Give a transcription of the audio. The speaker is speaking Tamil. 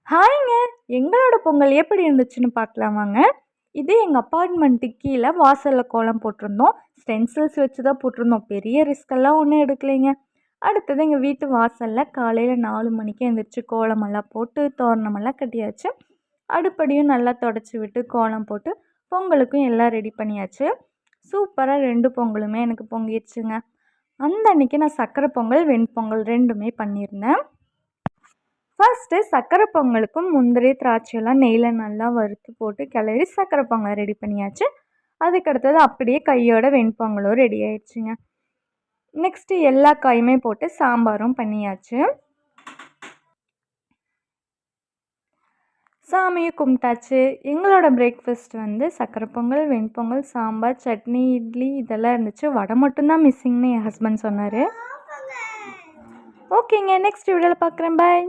ஹாய்ங்க! எங்களோட பொங்கல் எப்படி இருந்துச்சுன்னு பார்க்கலாம் வாங்க. இது எங்க அப்பார்ட்மெண்ட்டுக்கு கீழ வாசல்ல கோலம் போட்டிருந்தோம். ஸ்டென்சில்ஸ் வச்சு தான் போட்டிருந்தோம். பெரிய ரிஸ்க்கெல்லாம் ஒன்றும் எடுக்கலைங்க. அடுத்தது எங்கள் வீட்டு வாசலில் காலையில் 4 மணிக்கு எழுந்திரிச்சு கோலமெல்லாம் போட்டு தோரணமெல்லாம் கட்டியாச்சு. அடுப்படியும் நல்லா தொடச்சி விட்டு கோலம் போட்டு பொங்கலுக்கும் எல்லாம் ரெடி பண்ணியாச்சு. சூப்பராக 2 பொங்கலுமே எனக்கு பொங்கிடுச்சுங்க. அந்த அன்றைக்கி நான் சக்கரை பொங்கல், வெண்பொங்கல் 2மே பண்ணியிருந்தேன். ஃபர்ஸ்ட்டு சக்கரை பொங்கலுக்கும் முந்திரி திராட்சையெல்லாம் நெய்யில் நல்லா வறுத்து போட்டு கிளறி சக்கரை பொங்கல் ரெடி பண்ணியாச்சு. அதுக்கடுத்தது அப்படியே கையோட வெண்பொங்கலும் ரெடி ஆயிடுச்சுங்க. நெக்ஸ்ட்டு எல்லா காயுமே போட்டு சாம்பாரும் பண்ணியாச்சு. சாமியை கும்பிட்டாச்சு. எங்களோட பிரேக்ஃபாஸ்ட் வந்து சக்கரை பொங்கல், வெண்பொங்கல், சாம்பார், சட்னி, இட்லி இதெல்லாம் இருந்துச்சு. வடை மட்டும்தான் மிஸ்ஸிங்னு என் ஹஸ்பண்ட் சொன்னார். ஓகேங்க, நெக்ஸ்ட் வீடியோவில் பார்க்குறேன். பாய்.